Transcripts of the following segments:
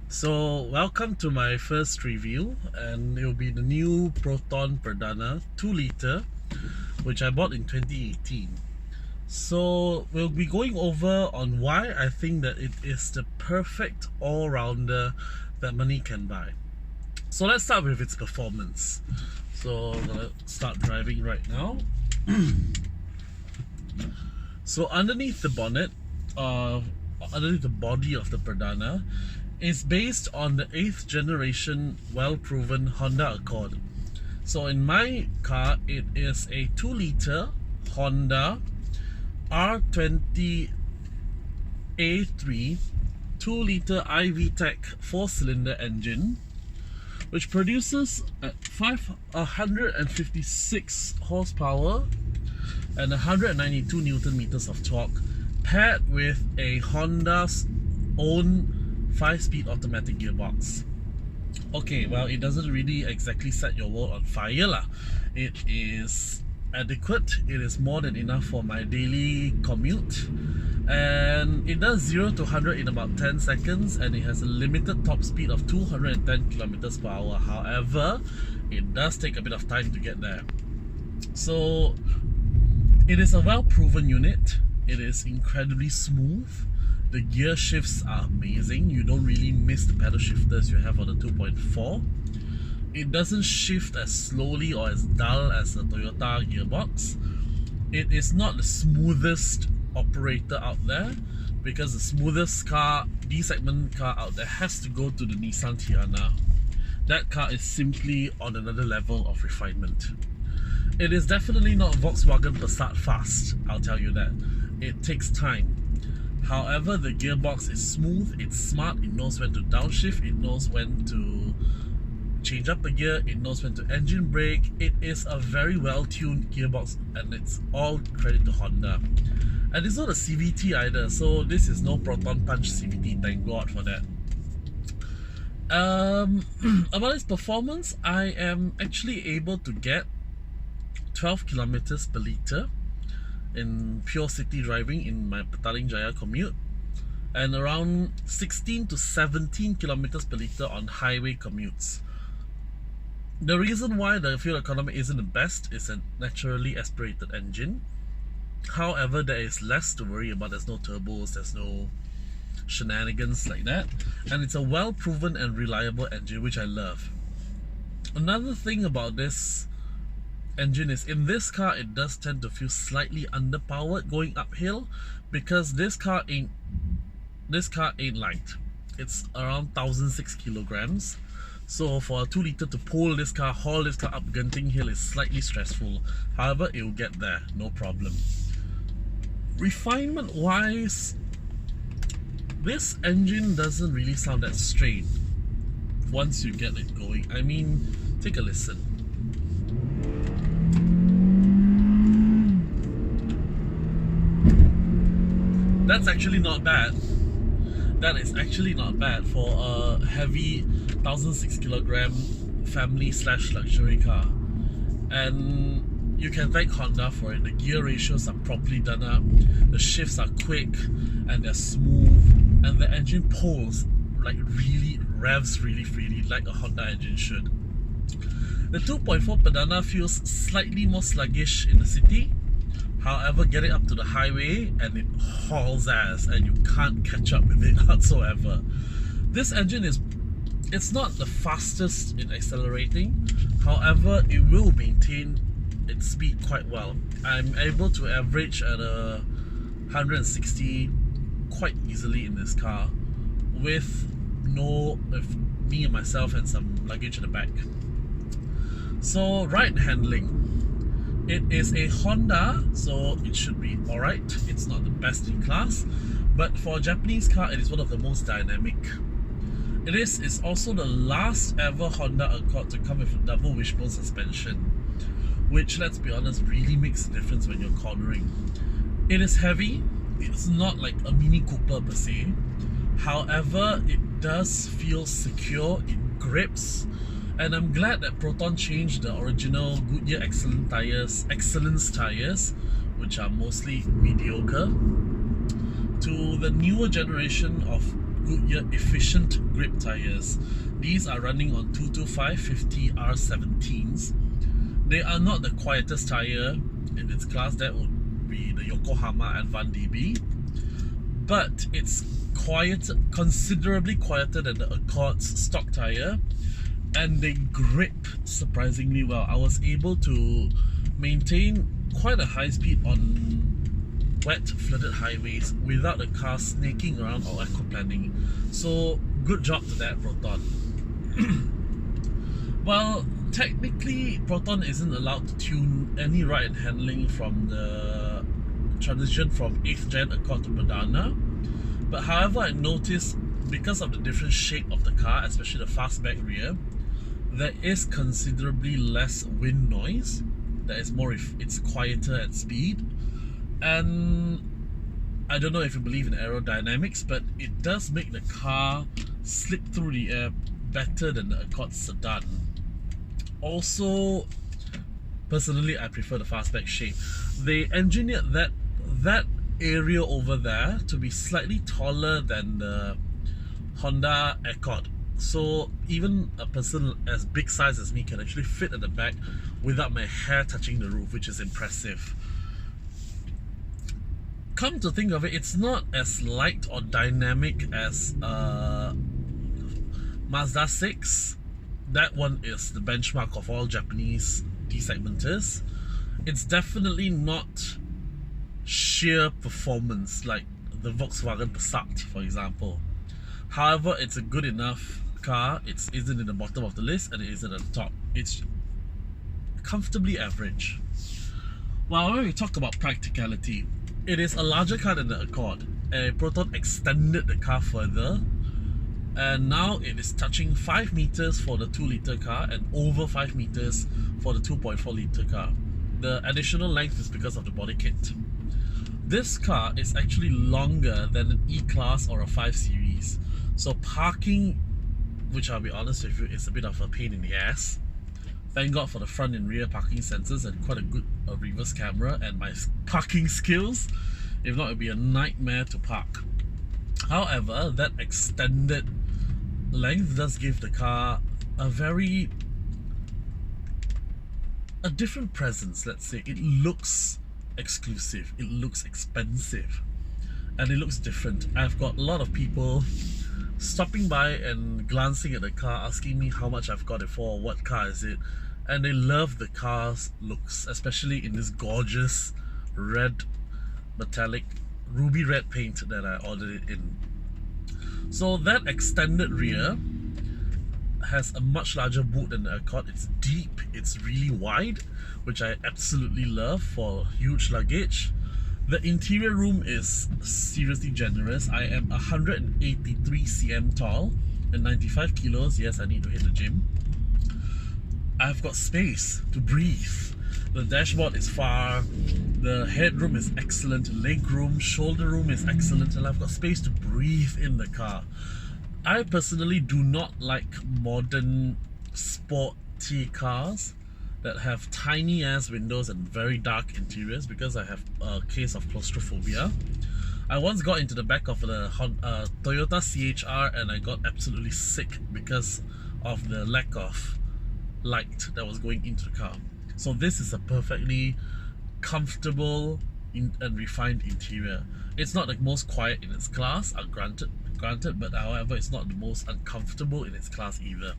So, welcome to my first review, and it will be the new Proton Perdana 2 liter, which I bought in 2018. So, we'll be going over on why I think that it is the perfect all-rounder that money can buy. So, let's start with its performance. So, I'm gonna start driving right now. So, underneath the bonnet, underneath the body of the Perdana, is based on the 8th generation well-proven Honda Accord. So in my car, it is a 2 liter Honda R20 A3 2 liter iVTEC 4-cylinder engine, which produces at 156 horsepower and 192 Newton meters of torque, paired with a Honda's own 5-speed automatic gearbox. Okay, well, it doesn't really exactly set your world on fire lah. It is adequate. It is more than enough for my daily commute, and it does 0 to 100 in about 10 seconds, and it has a limited top speed of 210 kilometers per hour. However, it does take a bit of time to get there. So it is a well-proven unit. It is incredibly smooth. The gear shifts are amazing. You don't really miss the pedal shifters you have on the 2.4. It doesn't shift as slowly or as dull as the Toyota gearbox. It is not the smoothest operator out there, because the smoothest car, D-segment car out there, has to go to the Nissan Tiana. That car is simply on another level of refinement. It is definitely not Volkswagen Passat fast, I'll tell you that. It takes time. However, the gearbox is smooth, it's smart, it knows when to downshift, it knows when to change up the gear, it knows when to engine brake. It is a very well-tuned gearbox, and it's all credit to Honda. And it's not a CVT either, so this is no Proton Punch CVT, thank God for that. About its performance, I am actually able to get 12 kilometers per liter in pure city driving in my Petaling Jaya commute, and around 16 to 17 kilometers per liter on highway commutes. The reason why the fuel economy isn't the best is a naturally aspirated engine. However, there is less to worry about. There's no turbos, there's no shenanigans like that, and it's a well-proven and reliable engine, which I love. Another thing about this engine is, in this car it does tend to feel slightly underpowered going uphill, because this car ain't light. It's around 1,006 kilograms. So for a 2 liter to pull this car, haul this car up Genting Hill is slightly stressful. However, it will get there, no problem. Refinement wise, this engine doesn't really sound that strained once you get it going. I mean, take a listen. That's actually not bad. That is actually not bad for a heavy 1,006 kilogram family / luxury car. And you can thank Honda for it. The gear ratios are properly done up, the shifts are quick and they're smooth, and the engine pulls like really, revs really freely like a Honda engine should. The 2.4 Perdana feels slightly more sluggish in the city. However, get it up to the highway and it hauls ass, and you can't catch up with it whatsoever. This engine it's not the fastest in accelerating. However, it will maintain its speed quite well. I'm able to average at 160 quite easily in this car, with me and myself and some luggage in the back. So, ride handling. It is a Honda, so it should be alright. It's not the best in class, but for a Japanese car, it is one of the most dynamic. It's also the last ever Honda Accord to come with a double wishbone suspension, which, let's be honest, really makes a difference when you're cornering. It is heavy. It's not like a Mini Cooper per se. However, it does feel secure. It grips. And I'm glad that Proton changed the original Goodyear Excellence tires, which are mostly mediocre, to the newer generation of Goodyear Efficient Grip tires. These are running on 225/50 R17s. They are not the quietest tire in its class. That would be the Yokohama Advan DB, but it's considerably quieter than the Accord's stock tire, and they grip surprisingly well. I was able to maintain quite a high speed on wet flooded highways without the car snaking around or aquaplaning. So good job to that, Proton. Well, technically Proton isn't allowed to tune any ride and handling from the transition from 8th gen Accord to Perdana, but however I noticed because of the different shape of the car, especially the fastback rear, there is considerably less wind noise. There is more if it's quieter at speed. And I don't know if you believe in aerodynamics, but it does make the car slip through the air better than the Accord sedan. Also, personally, I prefer the fastback shape. They engineered that area over there to be slightly taller than the Honda Accord. So even a person as big size as me can actually fit at the back without my hair touching the roof, which is impressive. Come to think of it, it's not as light or dynamic as Mazda 6. That one is the benchmark of all Japanese D-segmenters. It's definitely not sheer performance like the Volkswagen Passat, for example. However, it's a good enough car. It isn't in the bottom of the list and it isn't at the top. It's comfortably average. Well, when we talk about practicality, it is a larger car than the Accord. Proton extended the car further, and now it is touching 5 meters for the 2-litre car and over 5 meters for the 2.4-litre car. The additional length is because of the body kit. This car is actually longer than an E-Class or a 5 Series. So parking, which I'll be honest with you, is a bit of a pain in the ass. Thank God for the front and rear parking sensors and quite a good reverse camera and my parking skills. If not, it would be a nightmare to park. However, that extended length does give the car a different presence, let's say. It looks exclusive, it looks expensive, and it looks different. I've got a lot of people stopping by and glancing at the car, asking me how much I've got it for, what car is it, and they love the car's looks, especially in this gorgeous red metallic ruby red paint that I ordered it in. So that extended rear has a much larger boot than the Accord. It's deep, it's really wide, which I absolutely love for huge luggage. The interior room is seriously generous. I am 183 cm tall and 95 kilos. Yes, I need to hit the gym. I've got space to breathe. The dashboard is far, the headroom is excellent, leg room, shoulder room is excellent, and I've got space to breathe in the car. I personally do not like modern sporty cars that have tiny ass windows and very dark interiors because I have a case of claustrophobia. I once got into the back of the Toyota CHR and I got absolutely sick because of the lack of light that was going into the car. So this is a perfectly comfortable and refined interior. It's not the most quiet in its class, granted, but however it's not the most uncomfortable in its class either.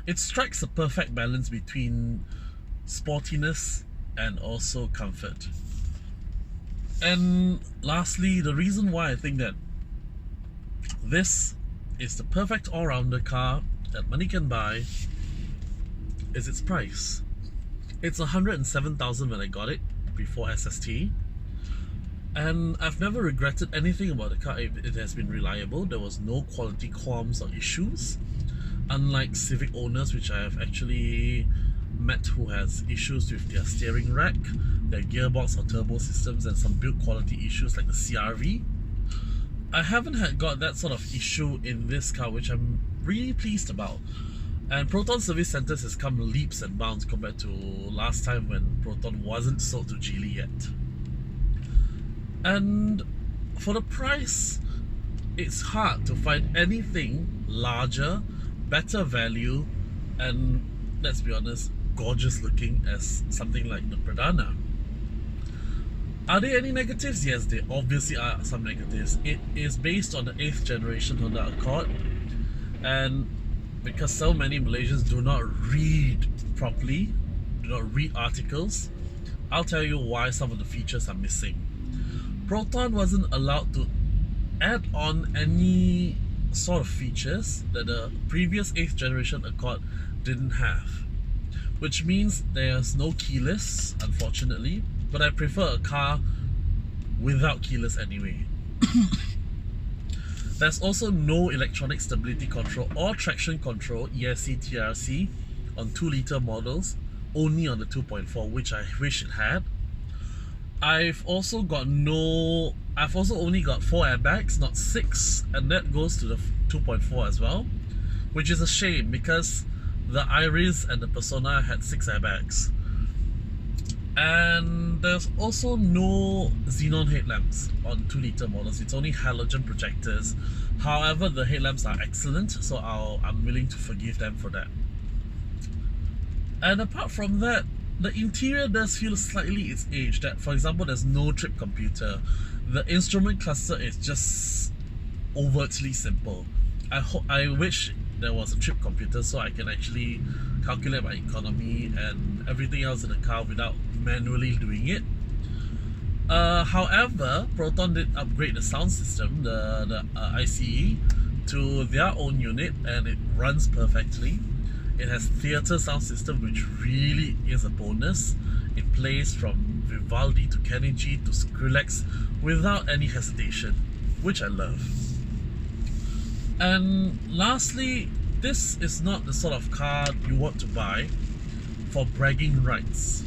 It strikes a perfect balance between sportiness and also comfort. And lastly, the reason why I think that this is the perfect all-rounder car that money can buy is its price. It's 107,000 when I got it before SST, and I've never regretted anything about the car. It has been reliable. There was no quality qualms or issues, unlike Civic owners which I have actually met who has issues with their steering rack, their gearbox or turbo systems, and some build quality issues like the CRV. I haven't got that sort of issue in this car, which I'm really pleased about. And Proton Service Centres has come leaps and bounds compared to last time when Proton wasn't sold to Geely yet. And for the price, it's hard to find anything larger, better value, and let's be honest, gorgeous looking as something like the Perdana. Are there any negatives? Yes, there obviously are some negatives. It is based on the 8th generation Honda Accord, and because so many Malaysians do not read properly, do not read articles, I'll tell you why some of the features are missing. Proton wasn't allowed to add on any sort of features that the previous 8th generation Accord didn't have, which means there's no keyless, unfortunately, but I prefer a car without keyless anyway. There's also no electronic stability control or traction control, ESC, TRC, on 2-litre models, only on the 2.4, which I wish it had. I've also only got 4 airbags, not 6, and that goes to the 2.4 as well, which is a shame because the Iris and the Persona had 6 airbags. And there's also no xenon headlamps on 2-litre models. It's only halogen projectors. However, the headlamps are excellent, so I'm willing to forgive them for that. And apart from that, the interior does feel slightly its age. That, for example, there's no trip computer. The instrument cluster is just overtly simple. I wish there was a trip computer so I can actually calculate my economy and everything else in the car without manually doing it. However, Proton did upgrade the sound system, the ICE, to their own unit, and it runs perfectly. It has theatre sound system, which really is a bonus. It plays from Vivaldi to Kenny G to Skrillex without any hesitation, which I love. And lastly, this is not the sort of car you want to buy for bragging rights.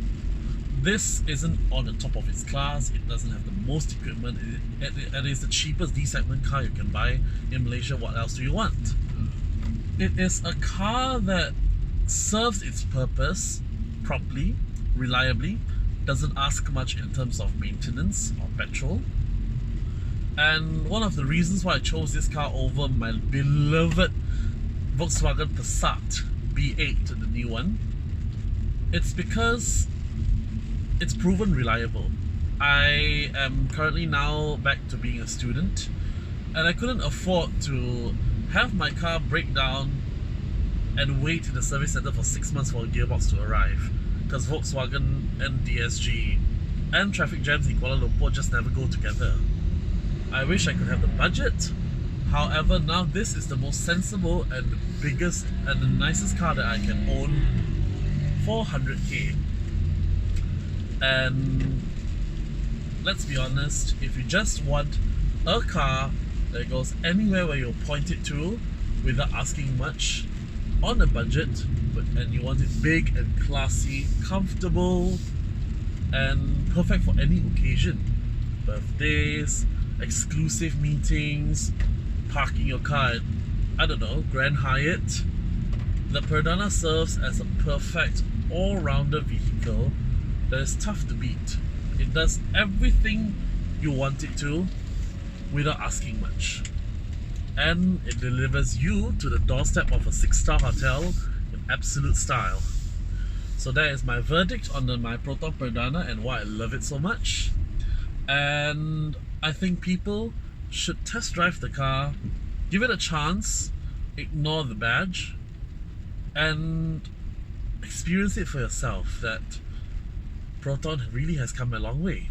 This isn't on the top of its class, it doesn't have the most equipment, it is the cheapest D-segment car you can buy in Malaysia. What else do you want? It is a car that serves its purpose properly, reliably, doesn't ask much in terms of maintenance or petrol. And one of the reasons why I chose this car over my beloved Volkswagen Passat B8, the new one, it's because it's proven reliable. I am currently now back to being a student, and I couldn't afford to have my car break down and wait in the service center for 6 months for a gearbox to arrive, because Volkswagen and DSG and traffic jams in Kuala Lumpur just never go together. I wish I could have the budget. However, now this is the most sensible and the biggest and the nicest car that I can own for 100k. And let's be honest, if you just want a car that goes anywhere where you point it to without asking much, on a budget, and you want it big and classy, comfortable, and perfect for any occasion, birthdays, exclusive meetings, parking your car at, I don't know, Grand Hyatt, the Perdana serves as a perfect all-rounder vehicle that is tough to beat. It does everything you want it to without asking much, and it delivers you to the doorstep of a 6-star hotel in absolute style. So that is my verdict on my Proton Perdana and why I love it so much. And I think people should test drive the car, give it a chance, ignore the badge, and experience it for yourself that Proton really has come a long way.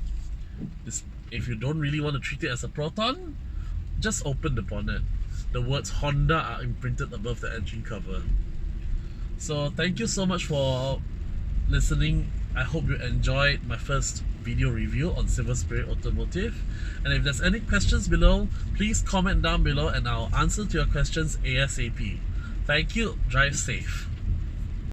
If you don't really want to treat it as a Proton, just open the bonnet. The words Honda are imprinted above the engine cover. So thank you so much for listening. I hope you enjoyed my first video review on Silver Spirit Automotive. And if there's any questions below, please comment down below and I'll answer to your questions ASAP. Thank you. Drive safe.